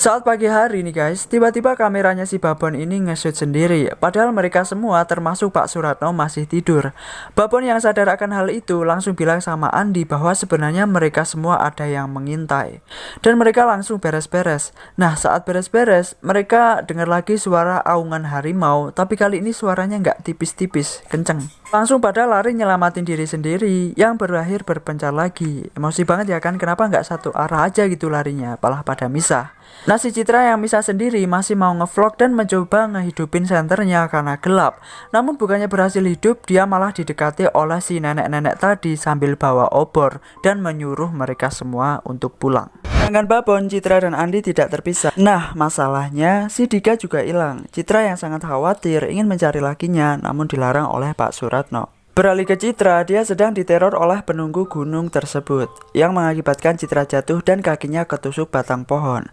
Saat pagi hari nih guys, tiba-tiba kameranya si Babon ini nge-shoot sendiri. Padahal mereka semua termasuk Pak Suratno masih tidur. Babon yang sadar akan hal itu langsung bilang sama Andi bahwa sebenarnya mereka semua ada yang mengintai. Dan mereka langsung beres-beres. Nah saat beres-beres, mereka dengar lagi suara aungan harimau. Tapi kali ini suaranya nggak tipis-tipis, kenceng. Langsung pada lari nyelamatin diri sendiri yang berakhir berpencar lagi. Emosi banget ya kan, kenapa nggak satu arah aja gitu larinya, malah pada misah. Nah si Citra yang misah sendiri masih mau ngevlog dan mencoba ngehidupin senternya karena gelap. Namun bukannya berhasil hidup, dia malah didekati oleh si nenek-nenek tadi sambil bawa obor dan menyuruh mereka semua untuk pulang. Sedangkan Babon, Citra dan Andi tidak terpisah. Nah masalahnya si Dika juga hilang. Citra yang sangat khawatir ingin mencari lakinya namun dilarang oleh Pak Suratno. Beralih ke Citra, dia sedang diteror oleh penunggu gunung tersebut yang mengakibatkan Citra jatuh dan kakinya ketusuk batang pohon.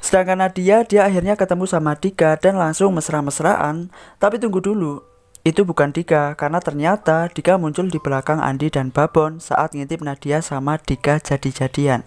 Sedangkan Nadia, dia akhirnya ketemu sama Dika dan langsung mesra-mesraan. Tapi tunggu dulu, itu bukan Dika karena ternyata Dika muncul di belakang Andi dan Babon saat ngintip Nadia sama Dika jadi-jadian.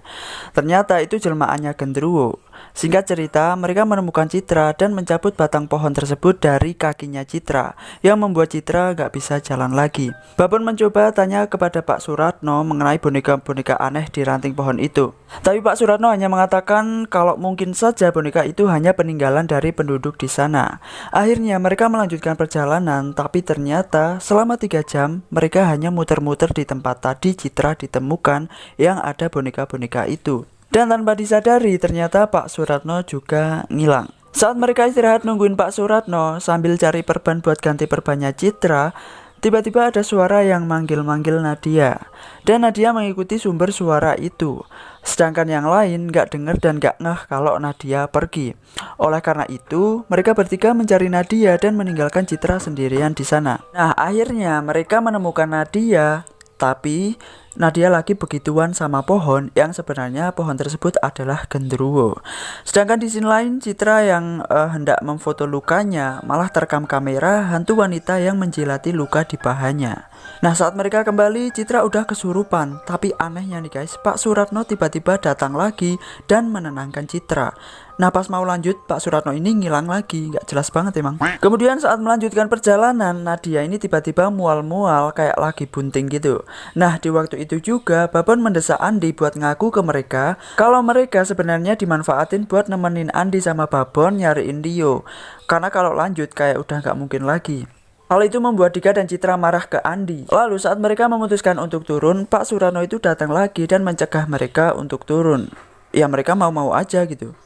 Ternyata itu jelmaannya Genderuwo. Singkat cerita, mereka menemukan Citra dan mencabut batang pohon tersebut dari kakinya Citra yang membuat Citra gak bisa jalan lagi. Babon mencoba tanya kepada Pak Suratno mengenai boneka-boneka aneh di ranting pohon itu. Tapi Pak Suratno hanya mengatakan kalau mungkin saja boneka itu hanya peninggalan dari penduduk di sana. Akhirnya mereka melanjutkan perjalanan, tapi ternyata selama 3 jam mereka hanya muter-muter di tempat tadi Citra ditemukan yang ada boneka-boneka itu. Dan tanpa disadari ternyata Pak Suratno juga ngilang. Saat mereka istirahat nungguin Pak Suratno sambil cari perban buat ganti perbannya Citra, tiba-tiba ada suara yang manggil-manggil Nadia. Dan Nadia mengikuti sumber suara itu. Sedangkan yang lain gak denger dan gak ngeh kalau Nadia pergi. Oleh karena itu, mereka bertiga mencari Nadia dan meninggalkan Citra sendirian di sana. Nah, akhirnya mereka menemukan Nadia, tapi Nadia lagi begituan sama pohon yang sebenarnya pohon tersebut adalah genderuwo. Sedangkan di sini lain Citra yang hendak memfoto lukanya malah terekam kamera hantu wanita yang menjilati luka di pahanya. Nah saat mereka kembali Citra udah kesurupan. Tapi anehnya nih guys, Pak Suratno tiba-tiba datang lagi dan menenangkan Citra. Nah pas mau lanjut Pak Suratno ini ngilang lagi, gak jelas banget emang. Kemudian saat melanjutkan perjalanan Nadia ini tiba-tiba mual-mual kayak lagi bunting gitu. Nah di waktu itu juga Babon mendesak Andi buat ngaku ke mereka kalau mereka sebenarnya dimanfaatin buat nemenin Andi sama Babon nyariin Dio. Karena kalau lanjut kayak udah gak mungkin lagi. Hal itu membuat Dika dan Citra marah ke Andi. Lalu saat mereka memutuskan untuk turun, Pak Suratno itu datang lagi dan mencegah mereka untuk turun. Ya mereka mau-mau aja gitu.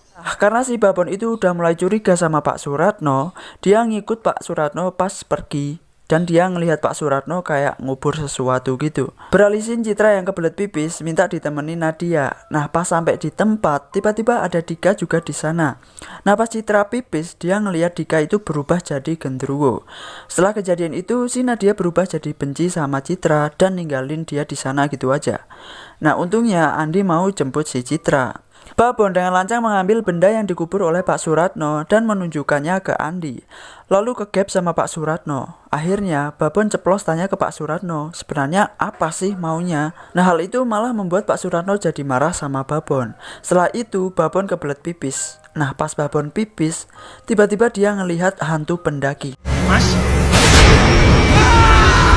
Karena si Babon itu udah mulai curiga sama Pak Suratno, dia ngikut Pak Suratno pas pergi. Dan dia ngelihat Pak Suratno kayak ngubur sesuatu gitu. Beralisin Citra yang kebelet pipis minta ditemenin Nadia. Nah pas sampai di tempat tiba-tiba ada Dika juga di sana. Nah pas Citra pipis dia ngelihat Dika itu berubah jadi genderuwo. Setelah kejadian itu si Nadia berubah jadi benci sama Citra dan ninggalin dia di sana gitu aja. Nah untungnya Andi mau jemput si Citra. Babon dengan lancang mengambil benda yang dikubur oleh Pak Suratno dan menunjukkannya ke Andi. Lalu kegap sama Pak Suratno. Akhirnya Babon ceplos tanya ke Pak Suratno, sebenarnya apa sih maunya? Nah hal itu malah membuat Pak Suratno jadi marah sama Babon. Setelah itu Babon kebelet pipis. Nah pas Babon pipis, tiba-tiba dia ngelihat hantu pendaki. Mas?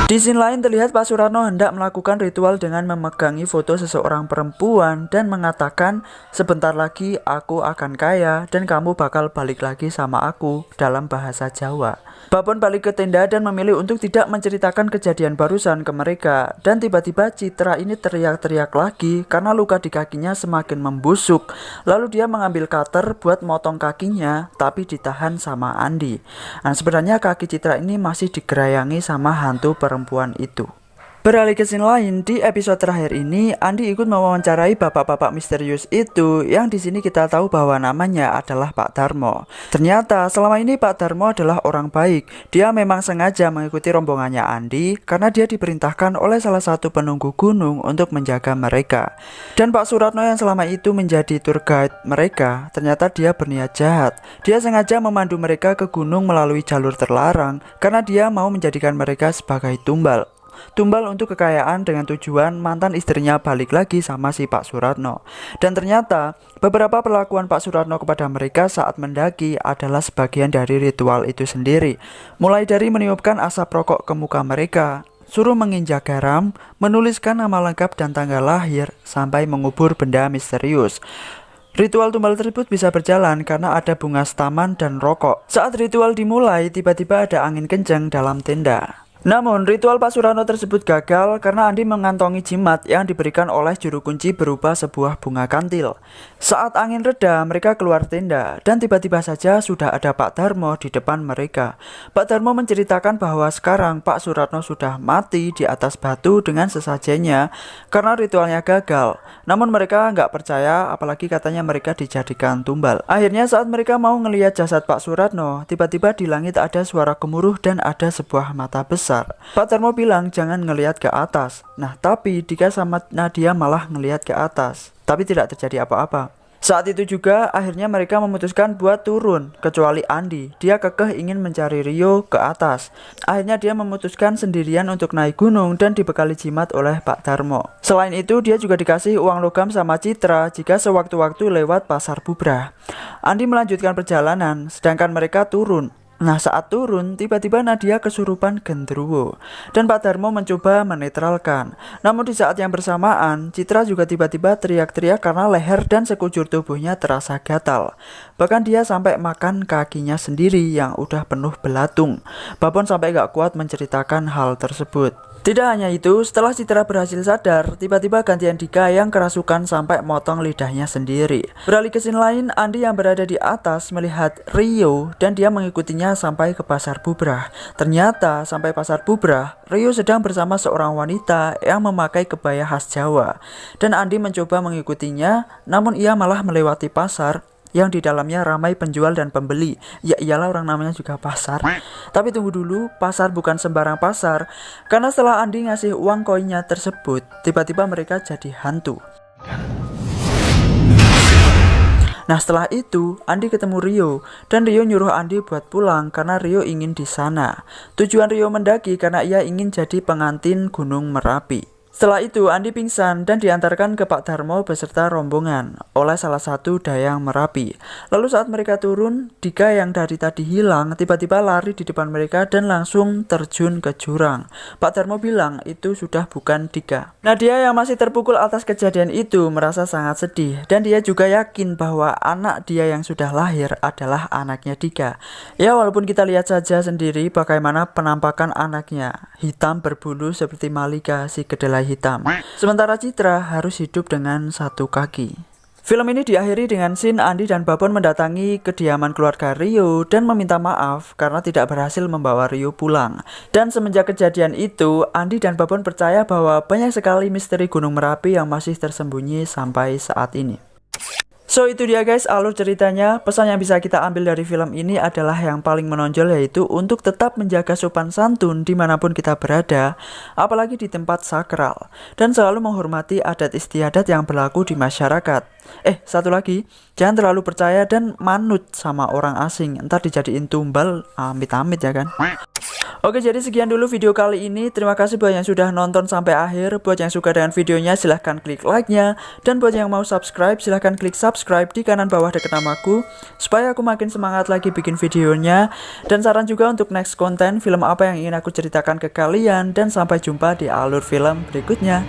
Di scene lain terlihat Pak Suratno hendak melakukan ritual dengan memegangi foto seseorang perempuan dan mengatakan sebentar lagi aku akan kaya dan kamu bakal balik lagi sama aku dalam bahasa Jawa. Babon balik ke tenda dan memilih untuk tidak menceritakan kejadian barusan ke mereka. Dan tiba-tiba Citra ini teriak-teriak lagi karena luka di kakinya semakin membusuk. Lalu dia mengambil cutter buat motong kakinya tapi ditahan sama Andi. Nah sebenarnya kaki Citra ini masih digerayangi sama hantu perempuan itu. Beralih ke scene lain, di episode terakhir ini Andi ikut mewawancarai bapak-bapak misterius itu yang di sini kita tahu bahwa namanya adalah Pak Darmo. Ternyata selama ini Pak Darmo adalah orang baik. Dia memang sengaja mengikuti rombongannya Andi karena dia diperintahkan oleh salah satu penunggu gunung untuk menjaga mereka. Dan Pak Suratno yang selama itu menjadi tour guide mereka, ternyata dia berniat jahat. Dia sengaja memandu mereka ke gunung melalui jalur terlarang karena dia mau menjadikan mereka sebagai tumbal. tumbal untuk kekayaan dengan tujuan mantan istrinya balik lagi sama si Pak Suratno. Dan ternyata beberapa perlakuan Pak Suratno kepada mereka saat mendaki adalah sebagian dari ritual itu sendiri. Mulai dari meniupkan asap rokok ke muka mereka, suruh menginjak garam, menuliskan nama lengkap dan tanggal lahir, sampai mengubur benda misterius. Ritual tumbal tersebut bisa berjalan karena ada bunga staman dan rokok. Saat ritual dimulai, tiba-tiba ada angin kencang dalam tenda. Namun, ritual Pak Suratno tersebut gagal karena Andi mengantongi jimat yang diberikan oleh juru kunci berupa sebuah bunga kantil. Saat angin reda, mereka keluar tenda dan tiba-tiba saja sudah ada Pak Darmo di depan mereka. Pak Darmo menceritakan bahwa sekarang Pak Suratno sudah mati di atas batu dengan sesajennya karena ritualnya gagal. Namun mereka nggak percaya, apalagi katanya mereka dijadikan tumbal. Akhirnya saat mereka mau ngelihat jasad Pak Suratno, tiba-tiba di langit ada suara gemuruh dan ada sebuah mata besar. Pak Darmo bilang jangan ngelihat ke atas. Nah, tapi Dika sama Nadia malah ngelihat ke atas, tapi tidak terjadi apa-apa. Saat itu juga akhirnya mereka memutuskan buat turun, kecuali Andi. Dia kekeh ingin mencari Rio ke atas. Akhirnya dia memutuskan sendirian untuk naik gunung dan dibekali jimat oleh Pak Darmo. Selain itu, dia juga dikasih uang logam sama Citra jika sewaktu-waktu lewat pasar bubrah. Andi melanjutkan perjalanan, sedangkan mereka turun. Nah, saat turun, tiba-tiba Nadia kesurupan genderuwo dan Pak Darmo mencoba menetralkan. Namun di saat yang bersamaan, Citra juga tiba-tiba teriak-teriak karena leher dan sekujur tubuhnya terasa gatal. Bahkan dia sampai makan kakinya sendiri yang udah penuh belatung. Babon sampai gak kuat menceritakan hal tersebut. Tidak hanya itu, setelah Citra berhasil sadar, tiba-tiba gantian Dika yang kerasukan sampai motong lidahnya sendiri. Beralih ke scene lain, Andi yang berada di atas melihat Rio dan dia mengikutinya sampai ke pasar bubrah. Ternyata sampai pasar bubrah, Rio sedang bersama seorang wanita yang memakai kebaya khas Jawa. Dan Andi mencoba mengikutinya, namun ia malah melewati pasar yang di dalamnya ramai penjual dan pembeli. Ya iyalah, orang namanya juga pasar. Tapi tunggu dulu, pasar bukan sembarang pasar. Karena setelah Andi ngasih uang koinnya tersebut, tiba-tiba mereka jadi hantu. Nah, setelah itu Andi ketemu Rio dan Rio nyuruh Andi buat pulang karena Rio ingin di sana. Tujuan Rio mendaki karena ia ingin jadi pengantin Gunung Merapi. Setelah itu Andi pingsan dan diantarkan ke Pak Darmo beserta rombongan oleh salah satu dayang Merapi. Lalu saat mereka turun, Dika yang dari tadi hilang tiba-tiba lari di depan mereka dan langsung terjun ke jurang. Pak Darmo bilang itu sudah bukan Dika. Nadia yang masih terpukul atas kejadian itu merasa sangat sedih dan dia juga yakin bahwa anak dia yang sudah lahir adalah anaknya Dika. Ya, walaupun kita lihat saja sendiri bagaimana penampakan anaknya, hitam berbulu seperti Malika si kedelai hitam. Sementara Citra harus hidup dengan satu kaki. Film ini diakhiri dengan scene Andi dan Babon mendatangi kediaman keluarga Rio dan meminta maaf karena tidak berhasil membawa Rio pulang. Dan semenjak kejadian itu, Andi dan Babon percaya bahwa banyak sekali misteri Gunung Merapi yang masih tersembunyi sampai saat ini. So itu dia guys alur ceritanya. Pesan yang bisa kita ambil dari film ini adalah yang paling menonjol, yaitu untuk tetap menjaga sopan santun dimanapun kita berada, apalagi di tempat sakral, dan selalu menghormati adat istiadat yang berlaku di masyarakat. Satu lagi, jangan terlalu percaya dan manut sama orang asing, ntar dijadiin tumbal, amit-amit ya kan. Oke, jadi sekian dulu video kali ini. Terima kasih buat yang sudah nonton sampai akhir. Buat yang suka dengan videonya silahkan klik like-nya. Dan buat yang mau subscribe silahkan klik subscribe di kanan bawah dekat namaku, supaya aku makin semangat lagi bikin videonya. Dan saran juga untuk next konten film apa yang ingin aku ceritakan ke kalian. Dan sampai jumpa di alur film berikutnya.